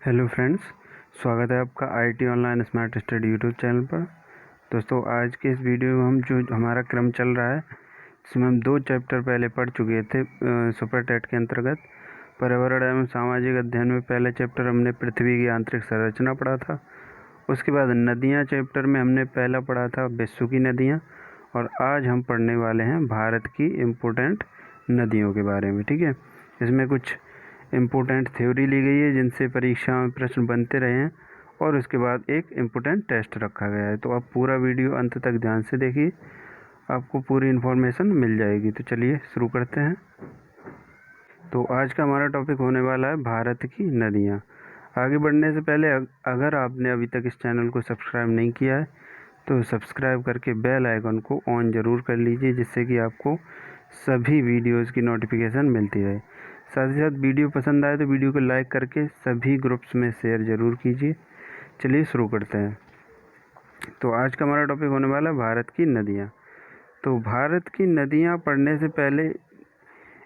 Hello friends, स्वागत है आपका IT online smart study YouTube channel पर। दोस्तों, आज के इस वीडियो में हम जो हमारा क्रम चल रहा है जिसमें हम 2 चैप्टर पहले पढ़ चुके थे सुपर टेट के अंतर्गत पर्यावरण एवं सामाजिक अध्ययन में पहले चैप्टर हमने पृथ्वी की आंतरिक संरचना पढ़ा था। उसके बाद नदियाँ चैप्टर में हमने पहला पढ़ा था विश्व की नदियाँ, और आज हम पढ़ने वाले हैं भारत की इम्पोर्टेंट नदियों के बारे में। ठीक है, इसमें कुछ इम्पोर्टेंट थ्योरी ली गई है जिनसे परीक्षा में प्रश्न बनते रहे हैं, और उसके बाद एक इम्पोर्टेंट टेस्ट रखा गया है। तो आप पूरा वीडियो अंत तक ध्यान से देखिए, आपको पूरी इन्फॉर्मेशन मिल जाएगी। तो चलिए शुरू करते हैं। तो आज का हमारा टॉपिक होने वाला है भारत की नदियाँ। आगे बढ़ने से पहले अगर आपने अभी तक इस चैनल को सब्सक्राइब नहीं किया है तो सब्सक्राइब करके बेल आइकन को ऑन ज़रूर कर लीजिए, जिससे कि आपको सभी वीडियोज़ की नोटिफिकेशन मिलती रहे। साथ ही साथ वीडियो पसंद आए तो वीडियो को लाइक करके सभी ग्रुप्स में शेयर ज़रूर कीजिए। चलिए शुरू करते हैं। तो आज का हमारा टॉपिक होने वाला है भारत की नदियाँ। तो भारत की नदियाँ पढ़ने से पहले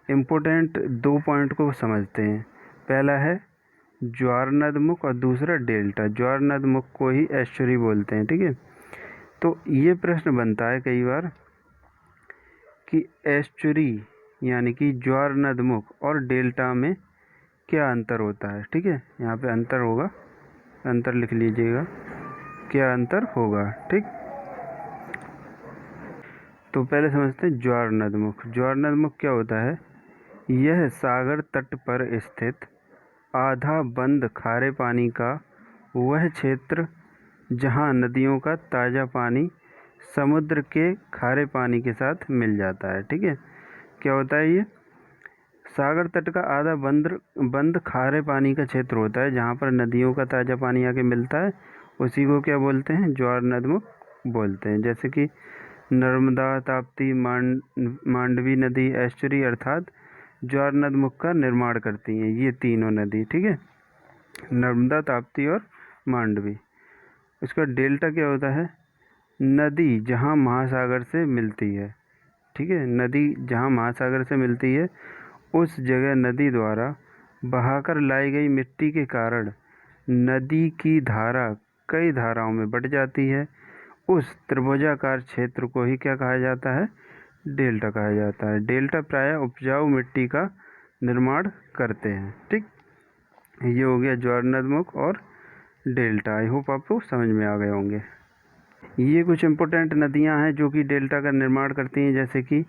इम्पोर्टेंट 2 पॉइंट को समझते हैं। पहला है ज्वार नदमुख और दूसरा डेल्टा। ज्वार नदमुख को ही एस्चुरी बोलते हैं। ठीक है, तो ये प्रश्न बनता है कई बार कि एस्चुरी यानी कि ज्वार नदमुख और डेल्टा में क्या अंतर होता है। ठीक है, यहाँ पे अंतर होगा, अंतर लिख लीजिएगा, क्या अंतर होगा। ठीक, तो पहले समझते हैं ज्वार नदमुख। ज्वार नदमुख क्या होता है? यह सागर तट पर स्थित आधा बंद खारे पानी का वह क्षेत्र जहाँ नदियों का ताज़ा पानी समुद्र के खारे पानी के साथ मिल जाता है। ठीक है, क्या होता है? ये सागर तट का आधा बंद खारे पानी का क्षेत्र होता है जहाँ पर नदियों का ताज़ा पानी आके मिलता है। उसी को क्या बोलते हैं? ज्वार नदमुख बोलते हैं। जैसे कि नर्मदा, ताप्ती, मांडवी नदी एस्चुरी अर्थात ज्वार नदमुख का निर्माण करती हैं ये तीनों नदी। ठीक है, नर्मदा, ताप्ती और मांडवी। इसका डेल्टा क्या होता है? नदी जहाँ महासागर से मिलती है। ठीक है, नदी जहाँ महासागर से मिलती है उस जगह नदी द्वारा बहाकर लाई गई मिट्टी के कारण नदी की धारा कई धाराओं में बट जाती है। उस त्रिभुजाकार क्षेत्र को ही क्या कहा जाता है? डेल्टा कहा जाता है। डेल्टा प्रायः उपजाऊ मिट्टी का निर्माण करते हैं। ठीक, ये हो गया ज्वार नदमुख और डेल्टा। आई होप आपको समझ में आ गए होंगे। ये कुछ इम्पोर्टेंट नदियां हैं जो कि डेल्टा का निर्माण करती हैं, जैसे कि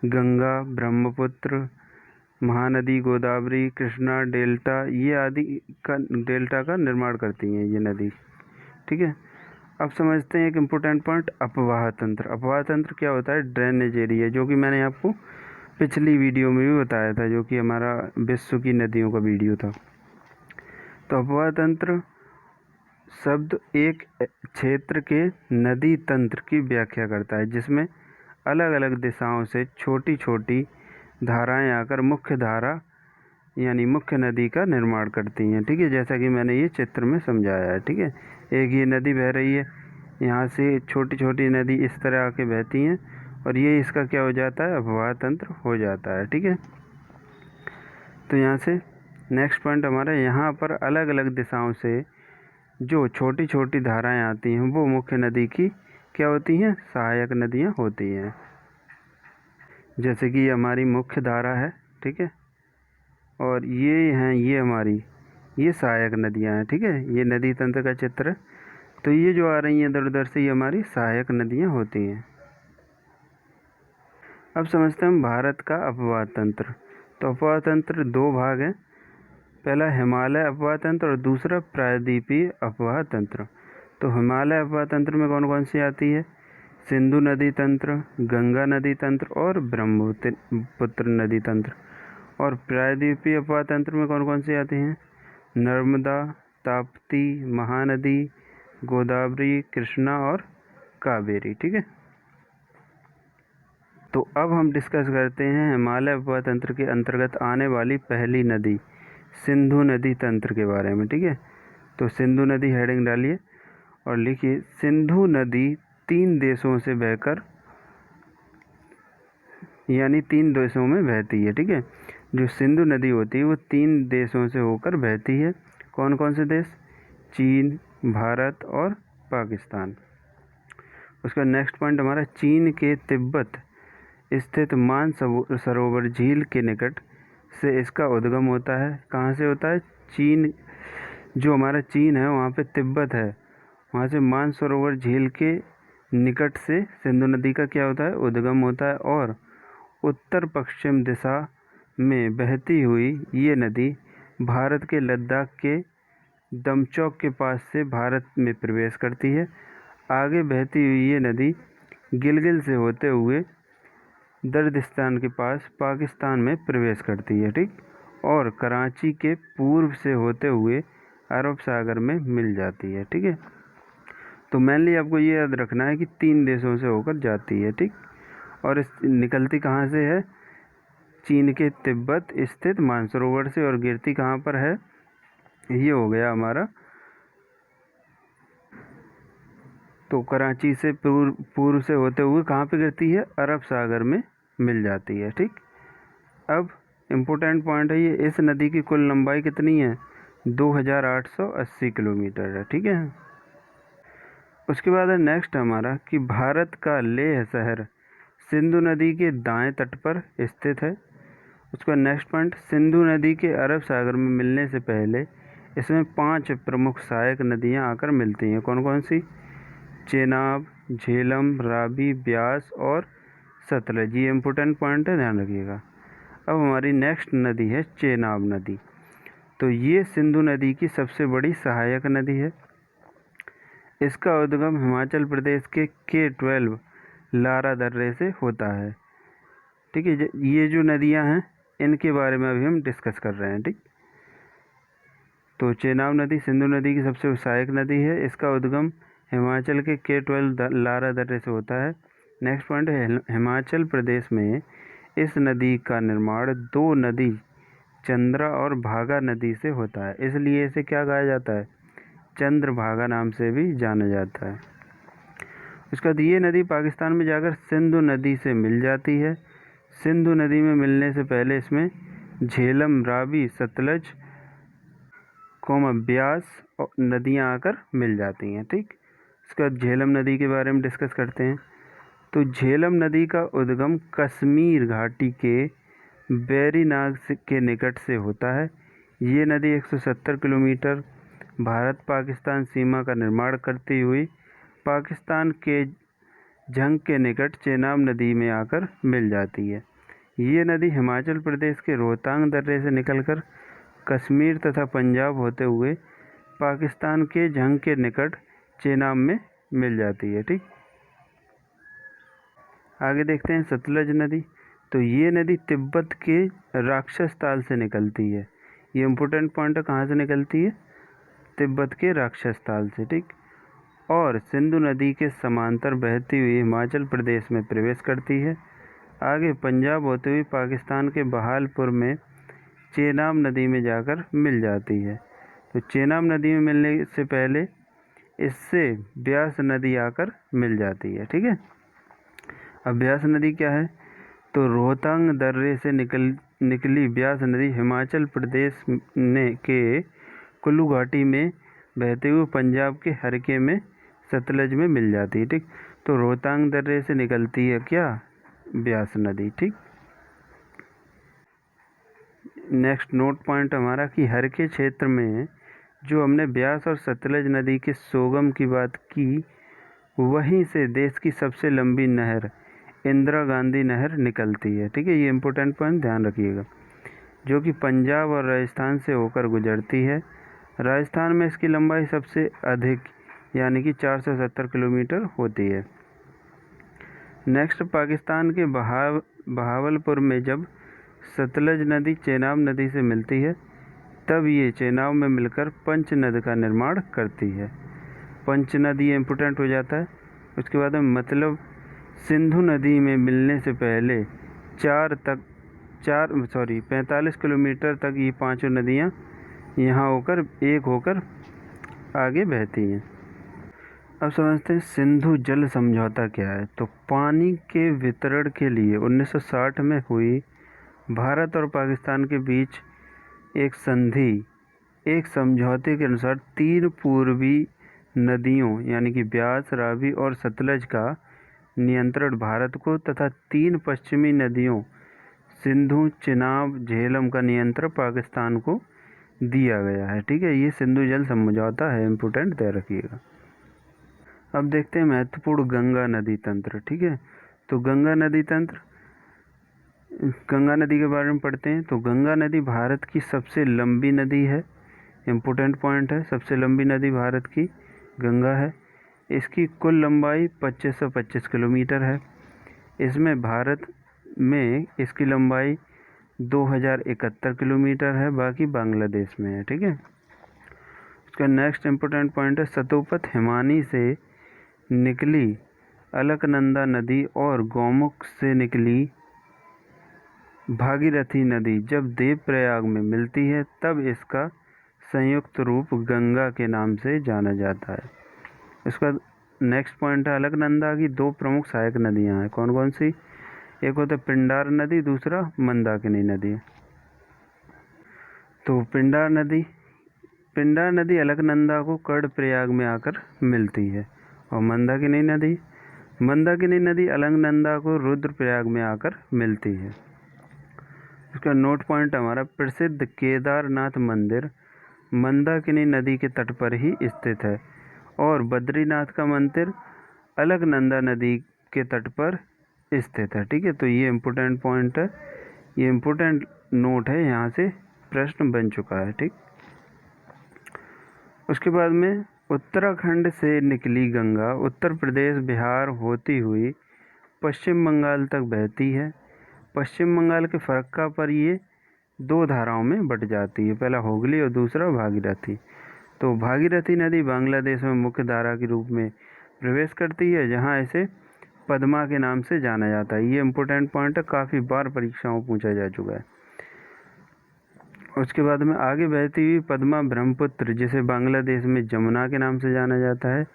गंगा, ब्रह्मपुत्र, महानदी, गोदावरी, कृष्णा, डेल्टा, ये आदि का डेल्टा का निर्माण करती हैं ये नदी। ठीक है, अब समझते हैं एक इम्पोर्टेंट पॉइंट, अपवाह तंत्र। अपवाह तंत्र क्या होता है? ड्रेनेज एरिया, जो कि मैंने आपको पिछली वीडियो में भी बताया था, जो कि हमारा विश्व की नदियों का वीडियो था। तो अपवाह तंत्र शब्द एक क्षेत्र के नदी तंत्र की व्याख्या करता है जिसमें अलग अलग दिशाओं से छोटी छोटी धाराएं आकर मुख्य धारा यानी मुख्य नदी का निर्माण करती हैं। ठीक है, जैसा कि मैंने ये चित्र में समझाया है। ठीक है, एक ये नदी बह रही है, यहाँ से छोटी छोटी नदी इस तरह आके बहती हैं, और ये इसका क्या हो जाता है? अपवाह तंत्र हो जाता है। ठीक है, तो यहाँ से नेक्स्ट पॉइंट हमारा, यहाँ पर अलग अलग दिशाओं से जो छोटी छोटी धाराएं आती हैं वो मुख्य नदी की क्या होती हैं? सहायक नदियाँ होती हैं। जैसे कि ये हमारी मुख्य धारा है। ठीक है, और ये हैं ये हमारी ये सहायक नदियाँ हैं। ठीक है, ये नदी तंत्र का चित्र है। तो ये जो आ रही हैं इधर उधर से, ये हमारी सहायक नदियाँ होती हैं। अब समझते हैं हम भारत का अपवाह तंत्र। तो अपवाह तंत्र 2 भाग हैं, पहला हिमालय अपवाह तंत्र और दूसरा प्रायद्वीपीय अपवाह तंत्र। तो हिमालय अपवाह तंत्र में कौन कौन सी आती है? सिंधु नदी तंत्र, गंगा नदी तंत्र और ब्रह्मपुत्र नदी तंत्र। और प्रायद्वीपीय अपवाह तंत्र में कौन कौन सी आती हैं? नर्मदा, ताप्ती, महानदी, गोदावरी, कृष्णा और कावेरी। ठीक है, तो अब हम डिस्कस करते हैं हिमालय अपवाह तंत्र के अंतर्गत आने वाली पहली नदी सिंधु नदी तंत्र के बारे में। ठीक है, तो सिंधु नदी हेडिंग डालिए और लिखिए, सिंधु नदी 3 देशों से बहकर यानी 3 देशों में बहती है। ठीक है, जो सिंधु नदी होती है वो 3 देशों से होकर बहती है। कौन कौन से देश? चीन, भारत और पाकिस्तान। उसका नेक्स्ट पॉइंट हमारा, चीन के तिब्बत स्थित मानसरोवर झील के निकट से इसका उद्गम होता है। कहाँ से होता है? चीन, जो हमारा चीन है वहाँ पे तिब्बत है, वहाँ से मानसरोवर झील के निकट से सिंधु नदी का क्या होता है? उद्गम होता है। और उत्तर पश्चिम दिशा में बहती हुई ये नदी भारत के लद्दाख के दमचौक के पास से भारत में प्रवेश करती है। आगे बहती हुई ये नदी गिलगित से होते हुए दर्दिस्तान के पास पाकिस्तान में प्रवेश करती है, ठीक, और कराची के पूर्व से होते हुए अरब सागर में मिल जाती है, ठीक है। तो मेनली आपको ये याद रखना है कि 3 देशों से होकर जाती है, ठीक, और इस निकलती कहाँ से है? चीन के तिब्बत स्थित मानसरोवर से, और गिरती कहाँ पर है? ये हो गया हमारा, तो कराची से पूर्व से होते हुए कहाँ पे गिरती है? अरब सागर में मिल जाती है, ठीक। अब इम्पोर्टेंट पॉइंट है ये, इस नदी की कुल लंबाई कितनी है? 2880 किलोमीटर है, ठीक है। उसके बाद है नेक्स्ट हमारा कि भारत का लेह शहर सिंधु नदी के दाएं तट पर स्थित है। उसका नेक्स्ट पॉइंट, सिंधु नदी के अरब सागर में मिलने से पहले इसमें 5 प्रमुख सहायक नदियां आकर मिलती हैं। कौन कौन सी? चेनाब, झेलम, रावी, ब्यास और सतलज। ये इम्पोर्टेंट पॉइंट है, ध्यान रखिएगा। अब हमारी नेक्स्ट नदी है चेनाब नदी। तो ये सिंधु नदी की सबसे बड़ी सहायक नदी है। इसका उद्गम हिमाचल प्रदेश के K12 लारा दर्रे से होता है, ठीक है। ये जो नदियां हैं इनके बारे में अभी हम डिस्कस कर रहे हैं, ठीक। तो चेनाब नदी सिंधु नदी की सबसे सहायक नदी है। इसका उद्गम हिमाचल के K12 लारा दर्रे से होता है। नेक्स्ट पॉइंट है, हिमाचल प्रदेश में इस नदी का निर्माण 2 नदी चंद्रा और भागा नदी से होता है, इसलिए इसे क्या कहा जाता है? चंद्रभागा नाम से भी जाना जाता है। उसके बाद ये नदी पाकिस्तान में जाकर सिंधु नदी से मिल जाती है। सिंधु नदी में मिलने से पहले इसमें झेलम, रावी, सतलज, ब्यास नदियाँ आकर मिल जाती हैं, ठीक। उसके बाद झेलम नदी के बारे में डिस्कस करते हैं। तो झेलम नदी का उद्गम कश्मीर घाटी के बैरीनाग के निकट से होता है। ये नदी 170 किलोमीटर भारत पाकिस्तान सीमा का निर्माण करती हुई पाकिस्तान के झंग के निकट चेनाब नदी में आकर मिल जाती है। ये नदी हिमाचल प्रदेश के रोहतांग दर्रे से निकलकर कश्मीर तथा पंजाब होते हुए पाकिस्तान के झंग के निकट चेनाब में मिल जाती है, ठीक। आगे देखते हैं सतलज नदी। तो ये नदी तिब्बत के राक्षस ताल से निकलती है। ये इम्पोर्टेंट पॉइंट है, कहाँ से निकलती है? तिब्बत के राक्षस ताल से, ठीक। और सिंधु नदी के समांतर बहती हुई हिमाचल प्रदेश में प्रवेश करती है। आगे पंजाब होते हुए पाकिस्तान के बहालपुर में चेनाब नदी में जाकर मिल जाती है। तो चेनाब नदी में मिलने से पहले इससे ब्यास नदी आकर मिल जाती है, ठीक है। अब ब्यास नदी क्या है? तो रोहतांग दर्रे से निकली ब्यास नदी हिमाचल प्रदेश के कुल्लू घाटी में बहते हुए पंजाब के हरके में सतलज में मिल जाती है, ठीक। तो रोहतांग दर्रे से निकलती है क्या? ब्यास नदी, ठीक। नेक्स्ट नोट पॉइंट हमारा कि हरके क्षेत्र में जो हमने ब्यास और सतलज नदी के संगम की बात की, वहीं से देश की सबसे लंबी नहर इंदिरा गांधी नहर निकलती है, ठीक है। ये इम्पोर्टेंट पॉइंट ध्यान रखिएगा, जो कि पंजाब और राजस्थान से होकर गुजरती है। राजस्थान में इसकी लंबाई सबसे अधिक यानी कि 470 किलोमीटर होती है। नेक्स्ट, पाकिस्तान के बहावलपुर में जब सतलज नदी चेनाब नदी से मिलती है, तब ये चेनाब में मिलकर पंचनद का निर्माण करती है। पंचनद ये इम्पोर्टेंट हो जाता है। उसके बाद में मतलब सिंधु नदी में मिलने से पहले 45 किलोमीटर तक ये पांचों नदियाँ यहाँ होकर एक होकर आगे बहती हैं। अब समझते हैं सिंधु जल समझौता क्या है। तो पानी के वितरण के लिए 1960 में हुई भारत और पाकिस्तान के बीच एक संधि एक समझौते के अनुसार 3 पूर्वी नदियों यानी कि ब्यास, रावी और सतलज का नियंत्रण भारत को तथा 3 पश्चिमी नदियों सिंधु, चिनाब, झेलम का नियंत्रण पाकिस्तान को दिया गया है। ठीक है, ये सिंधु जल समझौता है, इम्पोर्टेंट तय रखिएगा। अब देखते हैं महत्वपूर्ण गंगा नदी तंत्र। ठीक है, तो गंगा नदी तंत्र, गंगा नदी के बारे में पढ़ते हैं। तो गंगा नदी भारत की सबसे लंबी नदी है, इम्पोर्टेंट पॉइंट है, सबसे लंबी नदी भारत की गंगा है। इसकी कुल लंबाई 2525 किलोमीटर है। इसमें भारत में इसकी लंबाई 2071 किलोमीटर है, बाकी बांग्लादेश में है। ठीक है, इसका नेक्स्ट इम्पोर्टेंट पॉइंट है सतोपथ हिमानी से निकली अलकनंदा नदी और गौमुख से निकली भागीरथी नदी जब देवप्रयाग में मिलती है तब इसका संयुक्त रूप गंगा के नाम से जाना जाता है। इसका नेक्स्ट पॉइंट है अलकनंदा की 2 प्रमुख सहायक नदियां हैं। कौन कौन सी? एक होता है पिंडार नदी, दूसरा मंदाकिनी नदी। तो पिंडार नदी अलकनंदा को कर्णप्रयाग में आकर मिलती है, और मंदाकिनी नदी अलकनंदा को रुद्रप्रयाग में आकर मिलती है। इसका नोट पॉइंट हमारा प्रसिद्ध केदारनाथ मंदिर मंदाकिनी नदी के तट पर ही स्थित है, और बद्रीनाथ का मंदिर अलकनंदा नदी के तट पर स्थित है। ठीक है, तो ये इम्पोर्टेंट पॉइंट है, ये इम्पोर्टेंट नोट है, यहाँ से प्रश्न बन चुका है। ठीक, उसके बाद में उत्तराखंड से निकली गंगा उत्तर प्रदेश, बिहार होती हुई पश्चिम बंगाल तक बहती है। पश्चिम बंगाल के फरक्का पर ये 2 धाराओं में बट जाती है, पहला हुगली और दूसरा भागीरथी। तो भागीरथी नदी बांग्लादेश में मुख्य धारा के रूप में प्रवेश करती है, जहाँ इसे पद्मा के नाम से जाना जाता है। ये इम्पोर्टेंट पॉइंट है, काफ़ी बार परीक्षाओं में पूछा जा चुका है। उसके बाद में आगे बहती हुई पद्मा ब्रह्मपुत्र, जिसे बांग्लादेश में जमुना के नाम से जाना जाता है,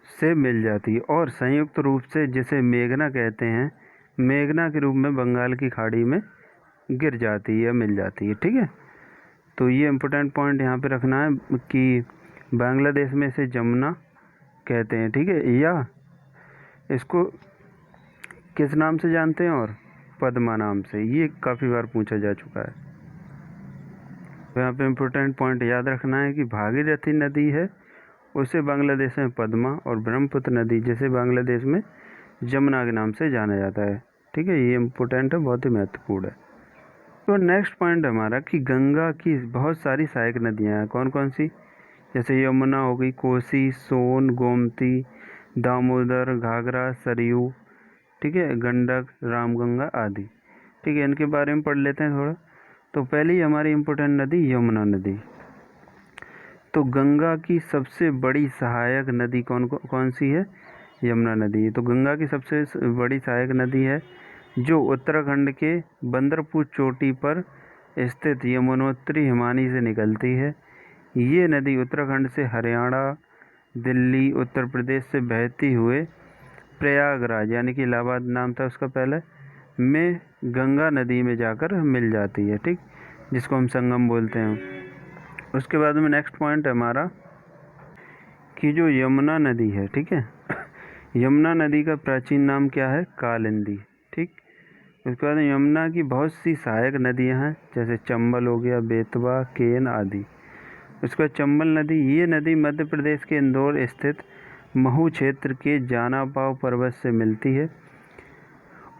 से मिल जाती है, और संयुक्त रूप से जिसे मेघना कहते हैं, मेघना के रूप में बंगाल की खाड़ी में गिर जाती है या मिल जाती है। ठीक है, तो ये इम्पोर्टेंट पॉइंट यहाँ पे रखना है कि बांग्लादेश में इसे जमुना कहते हैं। ठीक है, या इसको किस नाम से जानते हैं, और पद्मा नाम से, ये काफ़ी बार पूछा जा चुका है। तो यहाँ पे इम्पोर्टेंट पॉइंट याद रखना है कि भागीरथी नदी है उसे बांग्लादेश में पद्मा, और ब्रह्मपुत्र नदी जिसे बांग्लादेश में जमुना के नाम से जाना जाता है। ठीक है, ये इम्पोर्टेंट है, बहुत ही महत्वपूर्ण है। तो नेक्स्ट पॉइंट हमारा कि गंगा की बहुत सारी सहायक नदियाँ हैं। कौन कौन सी? जैसे यमुना हो गई, कोसी, सोन, गोमती, दामोदर, घाघरा, सरयू, ठीक है, गंडक, रामगंगा आदि। ठीक है, इनके बारे में पढ़ लेते हैं थोड़ा। तो पहली हमारी इम्पोर्टेंट नदी यमुना नदी। तो गंगा की सबसे बड़ी सहायक नदी कौन सी है? यमुना नदी। तो गंगा की सबसे बड़ी सहायक नदी है जो उत्तराखंड के बंदरपुर चोटी पर स्थित यमुनोत्री हिमानी से निकलती है। ये नदी उत्तराखंड से हरियाणा, दिल्ली, उत्तर प्रदेश से बहती हुए प्रयागराज, यानी कि इलाहाबाद नाम था उसका पहले, में गंगा नदी में जाकर मिल जाती है। ठीक, जिसको हम संगम बोलते हैं। उसके बाद में नेक्स्ट पॉइंट है हमारा कि जो यमुना नदी है, ठीक है, यमुना नदी का प्राचीन नाम क्या है? कालिंदी। ठीक, उसके बाद यमुना की बहुत सी सहायक नदियां हैं, जैसे चंबल हो गया, बेतवा, केन आदि। उसके बाद चंबल नदी, ये नदी मध्य प्रदेश के इंदौर स्थित महू क्षेत्र के जानापाव पर्वत से मिलती है।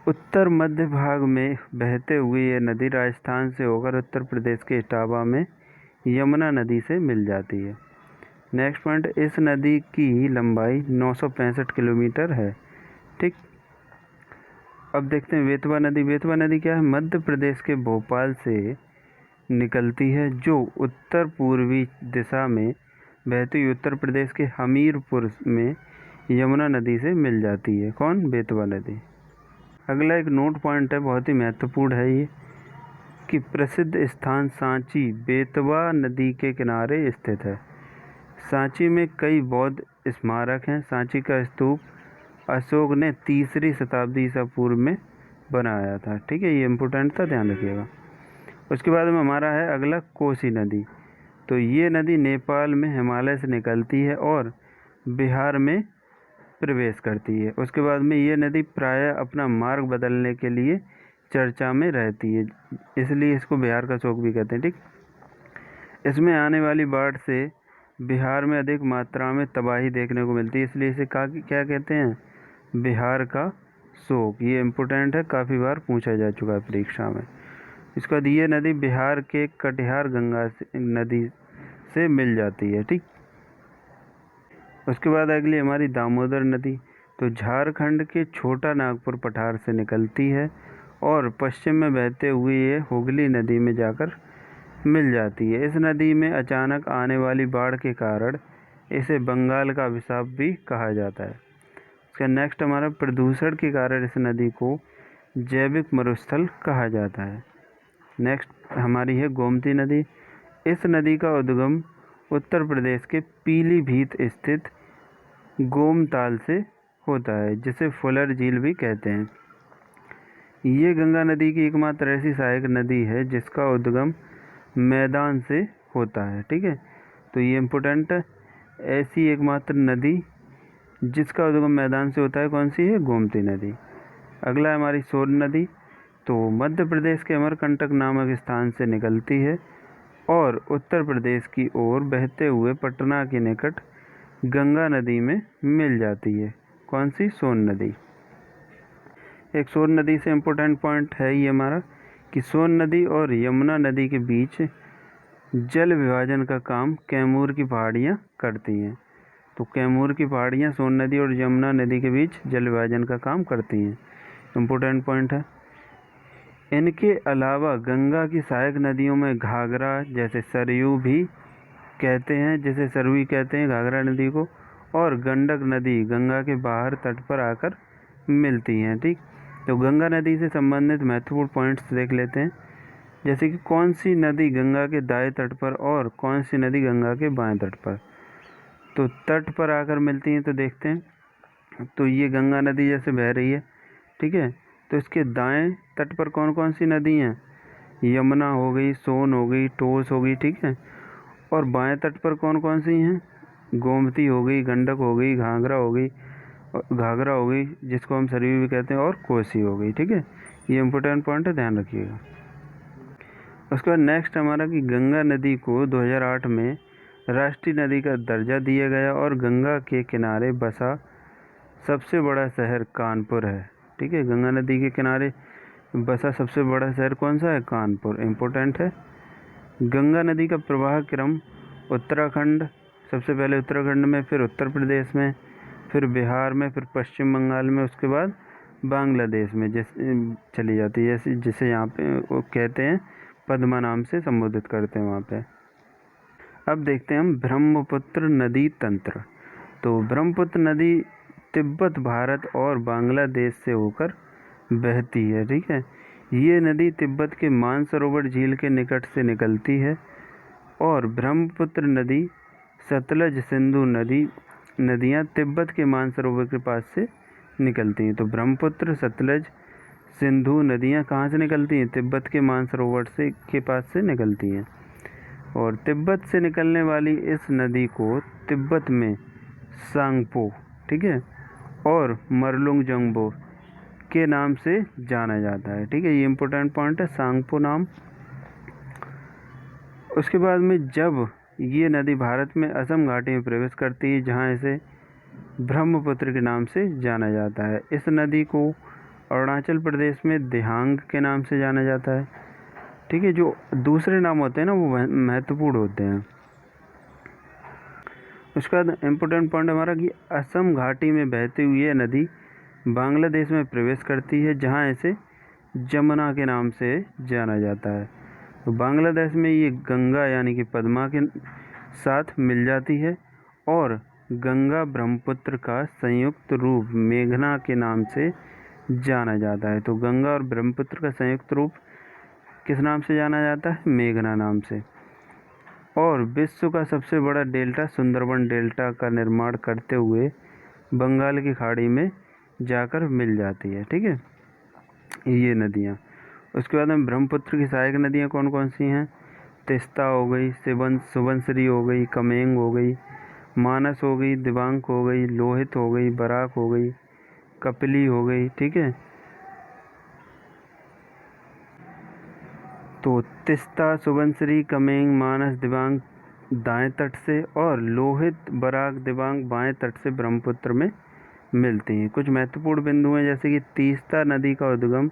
उत्तर मध्य भाग में बहते हुए ये नदी राजस्थान से होकर उत्तर प्रदेश के इटावा में यमुना नदी से मिल जाती है। नेक्स्ट पॉइंट, इस नदी की लंबाई 965 किलोमीटर है। ठीक, अब देखते हैं बेतवा नदी। बेतवा नदी क्या है? मध्य प्रदेश के भोपाल से निकलती है, जो उत्तर पूर्वी दिशा में बहती हुई उत्तर प्रदेश के हमीरपुर में यमुना नदी से मिल जाती है। कौन? बेतवा नदी। अगला एक नोट पॉइंट है, बहुत ही महत्वपूर्ण है ये, कि प्रसिद्ध स्थान सांची बेतवा नदी के किनारे स्थित है। सांची में कई बौद्ध स्मारक हैं। सांची का स्तूप अशोक ने 3री शताब्दी ईसा पूर्व में बनाया था। ठीक है, ये इम्पोर्टेंट था, ध्यान रखिएगा। उसके बाद में हमारा है अगला कोसी नदी। तो ये नदी नेपाल में हिमालय से निकलती है और बिहार में प्रवेश करती है। उसके बाद में ये नदी प्रायः अपना मार्ग बदलने के लिए चर्चा में रहती है, इसलिए इसको बिहार का शोक भी कहते हैं। ठीक, इसमें आने वाली बाढ़ से बिहार में अधिक मात्रा में तबाही देखने को मिलती है, इसलिए इसे क्या कहते हैं, बिहार का शोक। ये इम्पोर्टेंट है, काफ़ी बार पूछा जा चुका है परीक्षा में। इसके बाद ये नदी बिहार के कटिहार गंगा नदी से मिल जाती है। ठीक, उसके बाद अगली हमारी दामोदर नदी। तो झारखंड के छोटा नागपुर पठार से निकलती है और पश्चिम में बहते हुए ये हुगली नदी में जाकर मिल जाती है। इस नदी में अचानक आने वाली बाढ़ के कारण इसे बंगाल का अभिशाप भी कहा जाता है। इसका नेक्स्ट हमारा प्रदूषण के कारण इस नदी को जैविक मरुस्थल कहा जाता है। नेक्स्ट हमारी है गोमती नदी। इस नदी का उद्गम उत्तर प्रदेश के पीलीभीत स्थित गोमताल से होता है, जिसे फुलर झील भी कहते हैं। ये गंगा नदी की एकमात्र ऐसी सहायक नदी है जिसका उद्गम मैदान से होता है। ठीक है, तो ये इम्पोर्टेंट है, ऐसी एकमात्र नदी जिसका उद्गम मैदान से होता है कौन सी है, गोमती नदी। अगला है हमारी सोन नदी। तो मध्य प्रदेश के अमरकंटक नामक स्थान से निकलती है और उत्तर प्रदेश की ओर बहते हुए पटना के निकट गंगा नदी में मिल जाती है। कौन सी, सोन नदी। एक सोन नदी से इम्पोर्टेंट पॉइंट है ये हमारा कि सोन नदी और यमुना नदी के बीच जल विभाजन का काम कैमूर की पहाड़ियाँ करती हैं। तो कैमूर की पहाड़ियाँ सोन नदी और यमुना नदी के बीच जल विभाजन का काम करती हैं, इम्पोर्टेंट पॉइंट है। इनके अलावा गंगा की सहायक नदियों में घाघरा, जैसे सरयू भी कहते हैं, जैसे सरयू कहते हैं घाघरा नदी को, और गंडक नदी गंगा के बाहर तट पर आकर मिलती हैं। ठीक, तो गंगा नदी से संबंधित महत्वपूर्ण पॉइंट्स देख लेते हैं, जैसे कि कौन सी नदी गंगा के दाएं तट पर और कौन सी नदी गंगा के बाएं तट पर। तो तट पर आकर मिलती हैं, तो देखते हैं। तो ये गंगा नदी जैसे बह रही है, ठीक है, तो इसके दाएं तट पर कौन कौन सी नदी हैं, यमुना हो गई, सोन हो गई, टोस हो गई, ठीक है। और बाएं तट पर कौन कौन सी हैं, गोमती हो गई, गंडक हो गई, घाघरा हो गई जिसको हम सरयू भी कहते हैं, और कोसी हो गई। ठीक है, ये इम्पोर्टेंट पॉइंट है, ध्यान रखिएगा। उसके बाद नेक्स्ट हमारा कि गंगा नदी को 2008 में राष्ट्रीय नदी का दर्जा दिया गया और गंगा के किनारे बसा सबसे बड़ा शहर कानपुर है। ठीक है, गंगा नदी के किनारे बसा सबसे बड़ा शहर कौन सा है, कानपुर, इम्पोर्टेंट है। गंगा नदी का प्रवाह क्रम उत्तराखंड, सबसे पहले उत्तराखंड में, फिर उत्तर प्रदेश में, फिर बिहार में, फिर पश्चिम बंगाल में, उसके बाद बांग्लादेश में चली जाती है, जिसे यहाँ पे वो कहते हैं पद्मा नाम से संबोधित करते हैं वहाँ पे। अब देखते हैं हम ब्रह्मपुत्र नदी तंत्र। तो ब्रह्मपुत्र नदी तिब्बत, भारत और बांग्लादेश से होकर बहती है। ठीक है, ये नदी तिब्बत के मानसरोवर झील के निकट से निकलती है और ब्रह्मपुत्र नदी, सतलज, सिंधु नदियाँ तिब्बत के मानसरोवर के पास से निकलती हैं। तो ब्रह्मपुत्र, सतलज, सिंधु नदियाँ कहाँ से निकलती हैं, तिब्बत के मानसरोवर से के पास से निकलती हैं। और तिब्बत से निकलने वाली इस नदी को तिब्बत में सांगपो, ठीक है, और मरलुंगजंगबो के नाम से जाना जाता है। ठीक है, ये इम्पोर्टेंट पॉइंट है, सांगपो नाम। उसके बाद में जब ये नदी भारत में असम घाटी में प्रवेश करती है, जहाँ इसे ब्रह्मपुत्र के नाम से जाना जाता है। इस नदी को अरुणाचल प्रदेश में दिहांग के नाम से जाना जाता है। ठीक है, जो दूसरे नाम होते हैं ना वो महत्वपूर्ण होते हैं। उसका इम्पोर्टेंट पॉइंट हमारा कि असम घाटी में बहती हुई ये नदी बांग्लादेश में प्रवेश करती है, जहाँ इसे जमुना के नाम से जाना जाता है। तो बांग्लादेश में ये गंगा यानी कि पद्मा के साथ मिल जाती है और गंगा ब्रह्मपुत्र का संयुक्त रूप मेघना के नाम से जाना जाता है। तो गंगा और ब्रह्मपुत्र का संयुक्त रूप किस नाम से जाना जाता है, मेघना नाम से। और विश्व का सबसे बड़ा डेल्टा सुंदरबन डेल्टा का निर्माण करते हुए बंगाल की खाड़ी में जाकर मिल जाती है। ठीक है, ये नदियाँ। उसके बाद में ब्रह्मपुत्र की सहायक नदियाँ कौन कौन सी हैं? तिस्ता हो गई, सुबनसिरी हो गई, कमेंग हो गई, मानस हो गई, दिबांग हो गई, लोहित हो गई, बराक हो गई, कपिली हो गई। ठीक है, तो तिस्ता, सुबनसिरी, कमेंग, मानस, दिबांग दाएं तट से और लोहित, बराक, दिबांग बाएं तट से ब्रह्मपुत्र में मिलती हैं। कुछ महत्वपूर्ण बिंदु हैं, जैसे कि तीस्ता नदी का उद्गम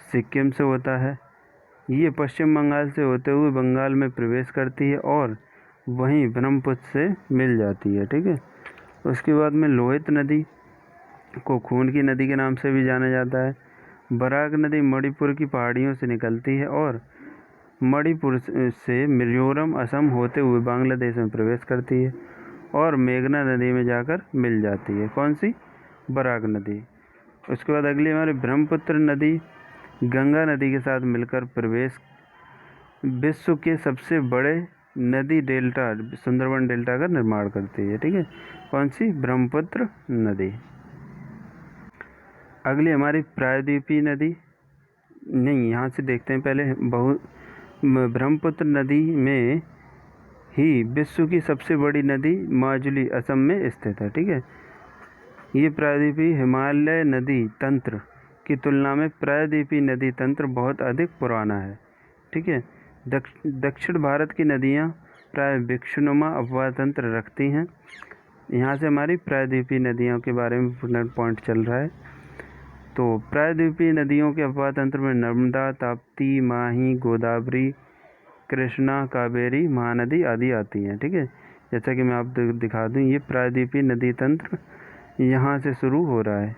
सिक्किम से होता है। ये पश्चिम बंगाल से होते हुए बंगाल में प्रवेश करती है और वहीं ब्रह्मपुत्र से मिल जाती है। ठीक है, उसके बाद में लोहित नदी को खून की नदी के नाम से भी जाना जाता है। बराक नदी मणिपुर की पहाड़ियों से निकलती है और मणिपुर से मिजोरम, असम होते हुए बांग्लादेश में प्रवेश करती है और मेघना नदी में जाकर मिल जाती है। कौन सी? बराक नदी। उसके बाद अगली हमारी ब्रह्मपुत्र नदी गंगा नदी के साथ मिलकर प्रवेश विश्व के सबसे बड़े नदी डेल्टा सुंदरबन डेल्टा का निर्माण करती है। ठीक है, कौन सी? ब्रह्मपुत्र नदी। अगली हमारी प्रायद्वीपीय नदी, नहीं यहाँ से देखते हैं पहले। ब्रह्मपुत्र नदी में ही विश्व की सबसे बड़ी नदी माजुली असम में स्थित है। ठीक है, ये प्रायद्वीपीय हिमालय नदी तंत्र की तुलना में प्रायद्वीपीय नदी तंत्र बहुत अधिक पुराना है। ठीक है, दक्षिण भारत की नदियाँ प्राय वृक्षनुमा अपवाह तंत्र रखती हैं। यहाँ से हमारी प्रायद्वीपीय नदियों के बारे में पॉइंट चल रहा है। तो प्रायद्वीपीय नदियों के अपवाह तंत्र में नर्मदा, ताप्ती, माही, गोदावरी, कृष्णा, कावेरी, महानदी आदि आती हैं। ठीक है, जैसा कि मैं आप दिखा दूँ, ये प्रायद्वीपीय नदी तंत्र यहाँ से शुरू हो रहा है,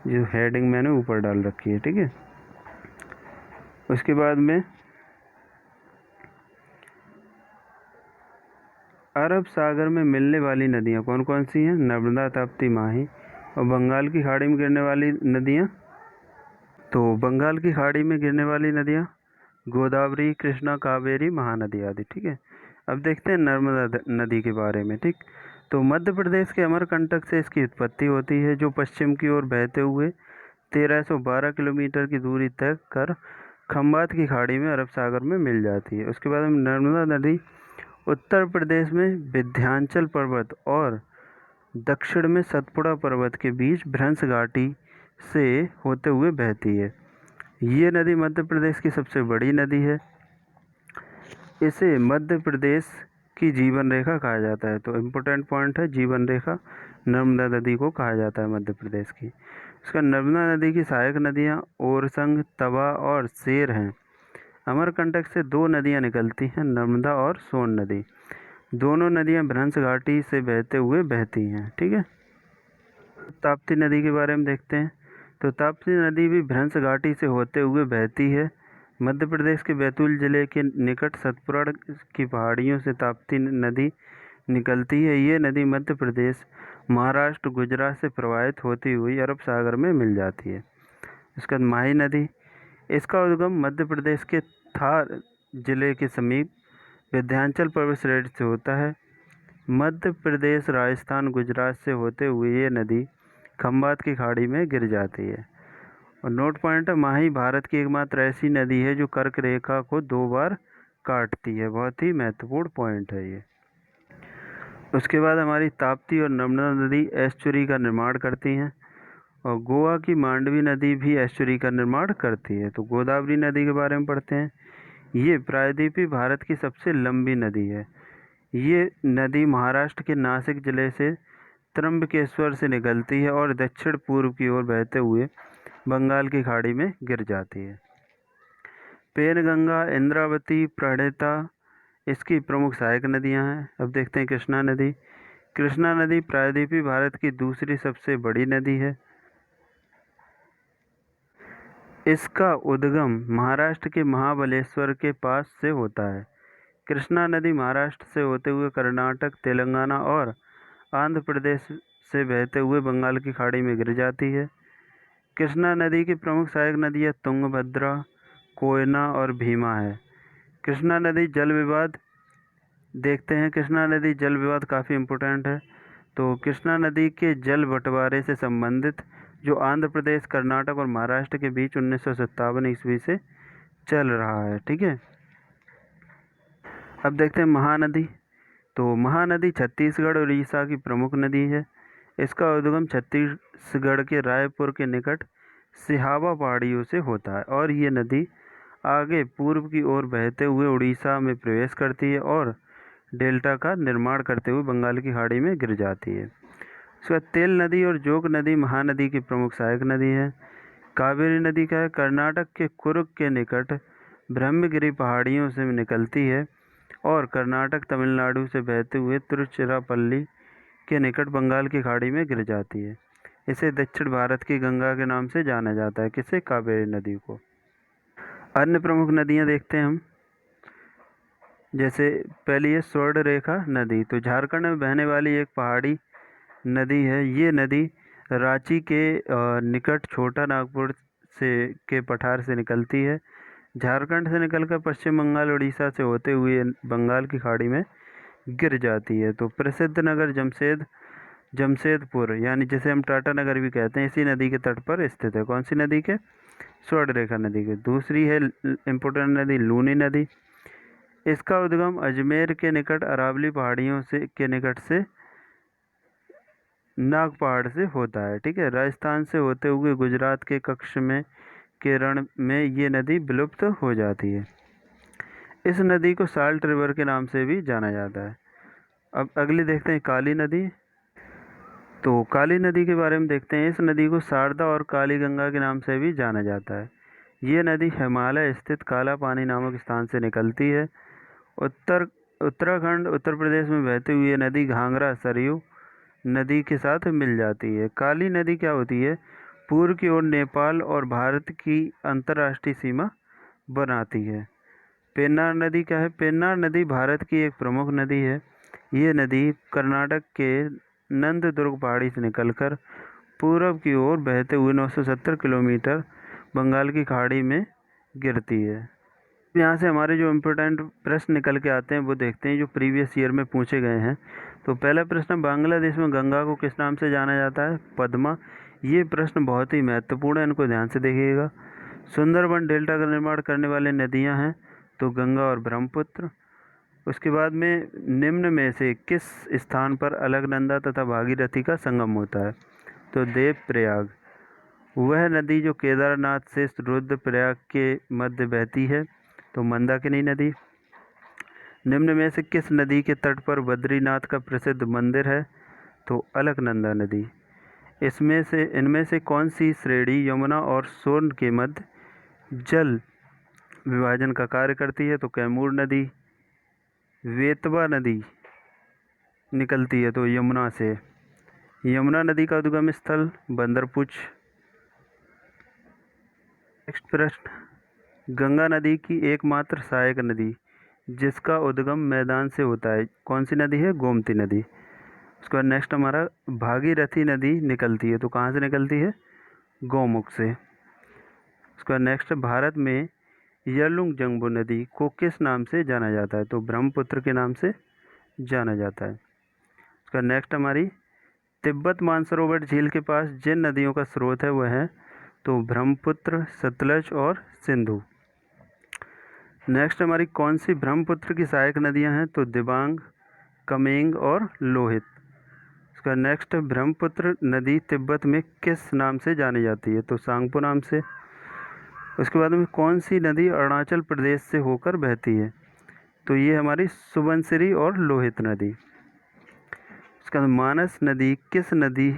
जो हेडिंग मैंने ऊपर डाल रखी है। ठीक है, उसके बाद में अरब सागर में मिलने वाली नदियाँ कौन कौन सी हैं? नर्मदा, ताप्ती, माही। और बंगाल की खाड़ी में गिरने वाली नदियाँ, तो बंगाल की खाड़ी में गिरने वाली नदियाँ गोदावरी, कृष्णा, कावेरी, महानदी आदि। ठीक है, अब देखते हैं नर्मदा नदी के बारे में। ठीक, तो मध्य प्रदेश के अमरकंटक से इसकी उत्पत्ति होती है, जो पश्चिम की ओर बहते हुए 1312 किलोमीटर की दूरी तय कर खंबात की खाड़ी में अरब सागर में मिल जाती है। उसके बाद नर्मदा नदी उत्तर प्रदेश में विंध्याचल पर्वत और दक्षिण में सतपुड़ा पर्वत के बीच भ्रंश घाटी से होते हुए बहती है। ये नदी मध्य प्रदेश की सबसे बड़ी नदी है। इसे मध्य प्रदेश की जीवन रेखा कहा जाता है। तो इम्पोर्टेंट पॉइंट है, जीवन रेखा नर्मदा नदी को कहा जाता है मध्य प्रदेश की। उसका नर्मदा नदी की सहायक नदियाँ ओरसंग, तवा और सेर हैं। अमरकंटक से दो नदियाँ निकलती हैं, नर्मदा और सोन नदी। दोनों नदियाँ भ्रंश घाटी से बहते हुए बहती हैं। ठीक है, ताप्ती नदी के बारे में देखते हैं। तो ताप्ती नदी भी भ्रंश घाटी से होते हुए बहती है। मध्य प्रदेश के बैतूल जिले के निकट सतपुड़ा की पहाड़ियों से ताप्ती नदी निकलती है। ये नदी मध्य प्रदेश, महाराष्ट्र, गुजरात से प्रवाहित होती हुई अरब सागर में मिल जाती है। उसके बाद माही नदी, इसका उद्गम मध्य प्रदेश के थार जिले के समीप विंध्याचल पर्वत श्रेणी से होता है। मध्य प्रदेश, राजस्थान, गुजरात से होते हुए ये नदी खंबात की खाड़ी में गिर जाती है। और नोट पॉइंट है, माही भारत की एकमात्र ऐसी नदी है जो कर्क रेखा को 2 बार काटती है। बहुत ही महत्वपूर्ण पॉइंट है ये। उसके बाद हमारी ताप्ती और नर्मदा नदी एस्चुरी का निर्माण करती हैं और गोवा की मांडवी नदी भी एस्चुरी का निर्माण करती है। तो गोदावरी नदी के बारे में पढ़ते हैं। ये प्रायद्वीपीय भारत की सबसे लंबी नदी है। ये नदी महाराष्ट्र के नासिक जिले से त्र्यंबकेश्वर से निकलती है और दक्षिण पूर्व की ओर बहते हुए बंगाल की खाड़ी में गिर जाती है। पेनगंगा, इंद्रावती, प्रणिता इसकी प्रमुख सहायक नदियां हैं। अब देखते हैं कृष्णा नदी। कृष्णा नदी प्रायद्वीपीय भारत की दूसरी सबसे बड़ी नदी है। इसका उद्गम महाराष्ट्र के महाबलेश्वर के पास से होता है। कृष्णा नदी महाराष्ट्र से होते हुए कर्नाटक, तेलंगाना और आंध्र प्रदेश से बहते हुए बंगाल की खाड़ी में गिर जाती है। कृष्णा नदी की प्रमुख सहायक नदियाँ तुंगभद्रा, कोयना और भीमा है। कृष्णा नदी जल विवाद देखते हैं। कृष्णा नदी जल विवाद काफ़ी इम्पोर्टेंट है। तो कृष्णा नदी के जल बंटवारे से संबंधित जो आंध्र प्रदेश, कर्नाटक और महाराष्ट्र के बीच 1957 ईस्वी से चल रहा है। ठीक है, अब देखते हैं महानदी। तो महानदी छत्तीसगढ़ और उड़ीसा की प्रमुख नदी है। इसका उद्गम छत्तीसगढ़ के रायपुर के निकट सिहावा पहाड़ियों से होता है और ये नदी आगे पूर्व की ओर बहते हुए उड़ीसा में प्रवेश करती है और डेल्टा का निर्माण करते हुए बंगाल की खाड़ी में गिर जाती है। उसके बाद तेल नदी और जोग नदी महानदी की प्रमुख सहायक नदी है। कावेरी नदी का है, कर्नाटक के कुर्ग के निकट ब्रह्मगिरी पहाड़ियों से निकलती है और कर्नाटक तमिलनाडु से बहते हुए तिरुचिरापल्ली के निकट बंगाल की खाड़ी में गिर जाती है। इसे दक्षिण भारत की गंगा के नाम से जाना जाता है। किसे? कावेरी नदी को। अन्य प्रमुख नदियां देखते हैं हम, जैसे पहली है स्वर्ण रेखा नदी। तो झारखंड में बहने वाली एक पहाड़ी नदी है। ये नदी रांची के निकट छोटा नागपुर से के पठार से निकलती है। झारखंड से निकलकर पश्चिम बंगाल, उड़ीसा से होते हुए बंगाल की खाड़ी में गिर जाती है। तो प्रसिद्ध नगर जमशेदपुर, यानी जिसे हम टाटा नगर भी कहते हैं, इसी नदी के तट पर स्थित है। कौन सी नदी के? स्वर्ण रेखा नदी के। दूसरी है इम्पोर्टेंट नदी लूनी नदी। इसका उद्गम अजमेर के निकट अरावली पहाड़ियों से के निकट से नाग पहाड़ से होता है। ठीक है, राजस्थान से होते हुए गुजरात के कच्छ में केरल में ये नदी विलुप्त हो जाती है। इस नदी को साल्ट रिवर के नाम से भी जाना जाता है। अब अगली देखते हैं काली नदी। तो काली नदी के बारे में देखते हैं। इस नदी को शारदा और काली गंगा के नाम से भी जाना जाता है। ये नदी हिमालय स्थित काला पानी नामक स्थान से निकलती है। उत्तराखंड, उत्तर प्रदेश में बहती हुई ये नदी घाघरा सरयू नदी के साथ मिल जाती है। काली नदी क्या होती है? पूर्व की ओर नेपाल और भारत की अंतर्राष्ट्रीय सीमा बनाती है। पेन्नार नदी क्या है? पेन्नार नदी भारत की एक प्रमुख नदी है। ये नदी कर्नाटक के नंददुर्ग पहाड़ी से निकलकर पूर्व की ओर बहते हुए 970 किलोमीटर बंगाल की खाड़ी में गिरती है। यहाँ से हमारे जो इम्पोर्टेंट प्रश्न निकल के आते हैं वो देखते हैं, जो प्रीवियस ईयर में पूछे गए हैं। तो पहला प्रश्न, बांग्लादेश में गंगा को किस नाम से जाना जाता है? पद्मा। ये प्रश्न बहुत ही महत्वपूर्ण है, इनको ध्यान से देखिएगा। सुंदरबन डेल्टा का निर्माण करने वाली नदियाँ हैं, तो गंगा और ब्रह्मपुत्र। उसके बाद में निम्न में से किस स्थान पर अलकनंदा तथा भागीरथी का संगम होता है? तो देवप्रयाग। वह नदी जो केदारनाथ से रुद्रप्रयाग के मध्य बहती है, तो मंदाकिनी नदी। निम्न में से किस नदी के तट पर बद्रीनाथ का प्रसिद्ध मंदिर है? तो अलकनंदा नदी। इनमें से कौन सी श्रेणी यमुना और सोन के मध्य जल विभाजन का कार्य करती है? तो कैमूर नदी। वेतवा नदी निकलती है तो यमुना से। यमुना नदी का उद्गम स्थल बंदरपुछ। नेक्स्ट प्रश्न, गंगा नदी की एकमात्र सहायक नदी जिसका उद्गम मैदान से होता है, कौन सी नदी है? गोमती नदी। उसके बाद नेक्स्ट हमारा भागीरथी नदी निकलती है, तो कहाँ से निकलती है? गौमुख से। उसके बाद नेक्स्ट, भारत में यलुंग जंगबो नदी को किस नाम से जाना जाता है? तो ब्रह्मपुत्र के नाम से जाना जाता है। उसका नेक्स्ट हमारी तिब्बत मानसरोवर झील के पास जिन नदियों का स्रोत है वह है तो ब्रह्मपुत्र, सतलज और सिंधु। नेक्स्ट हमारी कौन सी ब्रह्मपुत्र की सहायक नदियां हैं? तो दिबांग, कमेंग और लोहित। उसका नेक्स्ट, ब्रह्मपुत्र नदी तिब्बत में किस नाम से जानी जाती है? तो सांगपो नाम से। उसके बाद में कौन सी नदी अरुणाचल प्रदेश से होकर बहती है? तो ये हमारी सुबनसिरी और लोहित नदी। उसके बाद मानस नदी किस नदी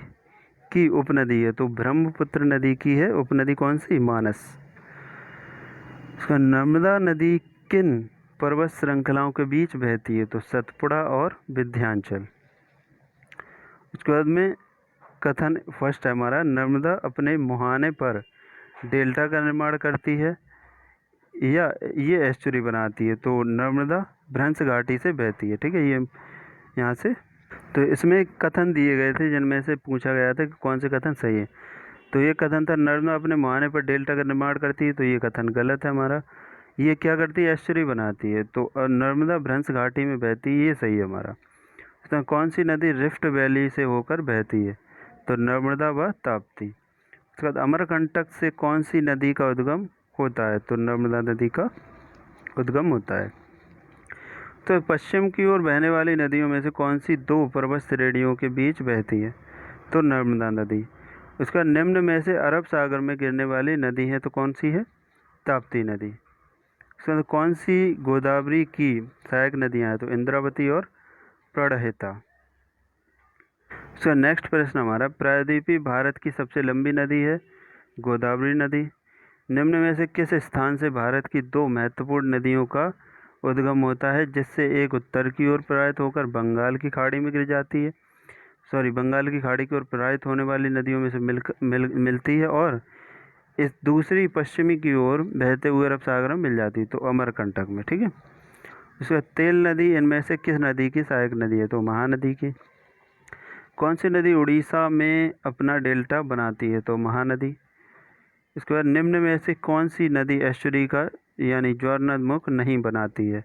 की उपनदी है? तो ब्रह्मपुत्र नदी की है उपनदी। कौन सी? मानस। उसका नर्मदा नदी किन पर्वत श्रृंखलाओं के बीच बहती है? तो सतपुड़ा और विंध्याचल। उसके बाद में कथन फर्स्ट है हमारा, नर्मदा अपने मुहाने पर डेल्टा का निर्माण करती है या ये एस्चुरी बनाती है। तो नर्मदा भ्रंश घाटी से बहती है। ठीक है, ये यहाँ से। तो इसमें कथन दिए गए थे जिनमें से पूछा गया था कि कौन से कथन सही है। तो ये कथन था नर्मदा अपने मुहाने पर डेल्टा का निर्माण करती है, तो ये कथन गलत है हमारा। ये क्या करती है? एस्चुरी बनाती है। तो नर्मदा भ्रंश घाटी में बहती है, ये सही है हमारा। तो कौन सी नदी रिफ्ट वैली से होकर बहती है? तो नर्मदा व ताप्ती। उसके बाद अमरकंटक से कौन सी नदी का उद्गम होता है? तो नर्मदा नदी का उद्गम होता है। तो पश्चिम की ओर बहने वाली नदियों में से कौन सी दो पर्वत श्रेणियों के बीच बहती है? तो नर्मदा नदी। उसका निम्न में से अरब सागर में गिरने वाली नदी है तो कौन सी है? ताप्ती नदी। उसके बाद कौन सी गोदावरी की सहायक नदियाँ हैं? तो इंद्रावती और प्रणहिता। उसका नेक्स्ट प्रश्न हमारा, प्रायद्वीपीय भारत की सबसे लंबी नदी है गोदावरी नदी। निम्न में से किस स्थान से भारत की दो महत्वपूर्ण नदियों का उद्गम होता है, जिससे एक उत्तर की ओर प्रवाहित होकर बंगाल की खाड़ी में गिर जाती है, बंगाल की खाड़ी की ओर प्रवाहित होने वाली नदियों में से मिलती है, और इस दूसरी पश्चिमी की ओर बहते हुए अरब सागर में मिल जाती है, तो अमरकंटक में। ठीक है। उसके बाद तेल नदी इनमें से किस नदी की सहायक नदी है? तो महानदी की। कौन सी नदी उड़ीसा में अपना डेल्टा बनाती है? तो महानदी। इसके बाद निम्न में से कौन सी नदी एस्चुरी का यानी ज्वारनदमुख नहीं बनाती है?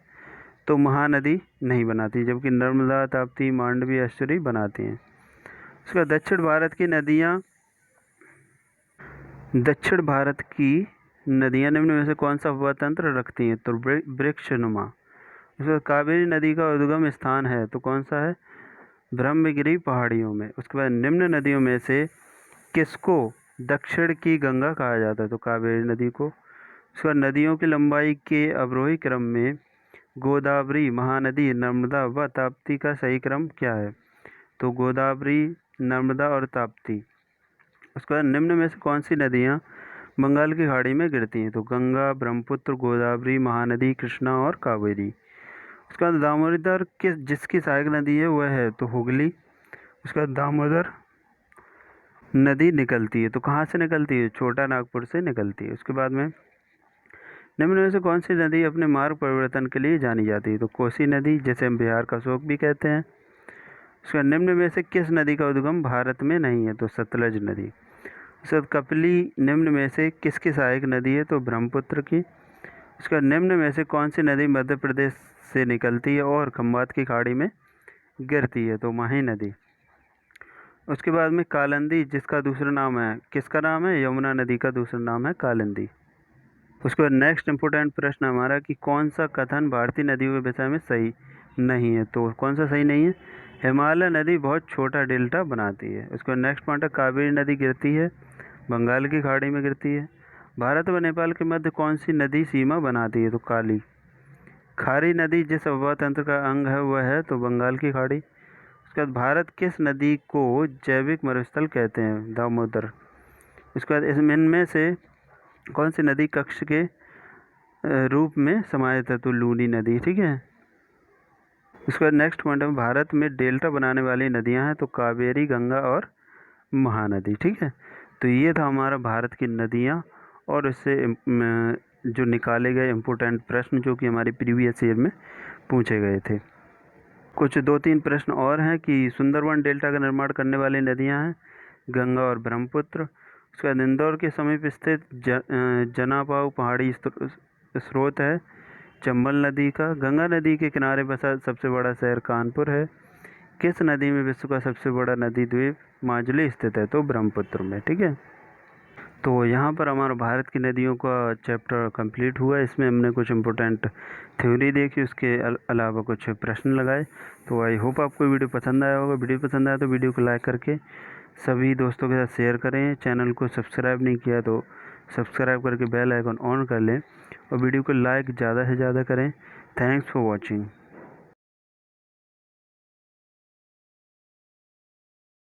तो महानदी नहीं बनाती, जबकि नर्मदा, ताप्ती, मांडवी एस्चुरी बनाती हैं। उसके बाद दक्षिण भारत की नदियाँ निम्न में से कौन सा उपवा तंत्र रखती हैं? तो वृक्षनुमा। उसके बाद कावेरी नदी का उद्गम स्थान है तो कौन सा है? ब्रह्मगिरी पहाड़ियों में। उसके बाद निम्न नदियों में से किसको दक्षिण की गंगा कहा जाता है? तो कावेरी नदी को। उसके बाद नदियों की लंबाई के अवरोही क्रम में गोदावरी, महानदी, नर्मदा व ताप्ती का सही क्रम क्या है? तो गोदावरी, नर्मदा और ताप्ती। उसके बाद निम्न में से कौन सी नदियाँ बंगाल की खाड़ी में गिरती हैं? तो गंगा, ब्रह्मपुत्र, गोदावरी, महानदी, कृष्णा और कावेरी। उसके बाद दामोदर जिसकी सहायक नदी है वह है तो हुगली। उसके बाद दामोदर नदी निकलती है तो कहाँ से निकलती है? छोटा नागपुर से निकलती है। उसके बाद में निम्न में से कौन सी नदी अपने मार्ग परिवर्तन के लिए जानी जाती है? तो कोसी नदी, जिसे हम बिहार का शोक भी कहते हैं। उसका निम्न में से किस नदी का उद्गम भारत में नहीं है? तो सतलज नदी। उसके बाद कपिली निम्न में से किसकी सहायक नदी है? तो ब्रह्मपुत्र की। उसका निम्न में से कौन सी नदी मध्य प्रदेश से निकलती है और खंबात की खाड़ी में गिरती है? तो माही नदी। उसके बाद में कालिंदी, जिसका दूसरा नाम है, किसका नाम है? यमुना नदी का दूसरा नाम है कालिंदी। उसके बाद नेक्स्ट इंपोर्टेंट प्रश्न हमारा कि कौन सा कथन भारतीय नदियों के विषय में सही नहीं है? तो कौन सा सही नहीं है? हिमालय नदी बहुत छोटा डेल्टा बनाती है। उसके बाद नेक्स्ट पॉइंट है कावेरी नदी गिरती है बंगाल की खाड़ी में गिरती है। भारत व नेपाल के मध्य कौन सी नदी सीमा बनाती है? तो काली। खारी नदी जिस उपवा तंत्र का अंग है वह है तो बंगाल की खाड़ी। उसके बाद भारत किस नदी को जैविक मरुस्थल कहते हैं? दामोदर। उसके बाद इनमें से कौन सी नदी कक्ष के रूप में समाहित है? तो लूनी नदी। ठीक है। उसके बाद नेक्स्ट पॉइंट है भारत में डेल्टा बनाने वाली नदियां हैं तो कावेरी, गंगा और महानदी। ठीक है। तो ये था हमारा भारत की नदियां और इससे जो निकाले गए इम्पोर्टेंट प्रश्न जो कि हमारी प्रीवियस ईयर में पूछे गए थे। कुछ 2-3 प्रश्न और हैं कि सुंदरवन डेल्टा का निर्माण करने वाली नदियां हैं गंगा और ब्रह्मपुत्र। उसके बाद इंदौर के समीप स्थित जनापाऊ पहाड़ी स्रोत है चंबल नदी का। गंगा नदी के किनारे बसा सबसे बड़ा शहर कानपुर है। किस नदी में विश्व का सबसे बड़ा नदी द्वीप माजुली स्थित है? तो ब्रह्मपुत्र में। ठीक है। तो यहाँ पर हमारा भारत की नदियों का चैप्टर कंप्लीट हुआ। इसमें हमने कुछ इम्पोर्टेंट थ्योरी देखी, उसके अलावा कुछ प्रश्न लगाए। तो आई होप आपको वीडियो पसंद आया होगा। वीडियो पसंद आया तो वीडियो को लाइक करके सभी दोस्तों के साथ शेयर करें। चैनल को सब्सक्राइब नहीं किया तो सब्सक्राइब करके बेल आइकन ऑन कर लें और वीडियो को लाइक ज़्यादा से ज़्यादा करें। Thanks for watching.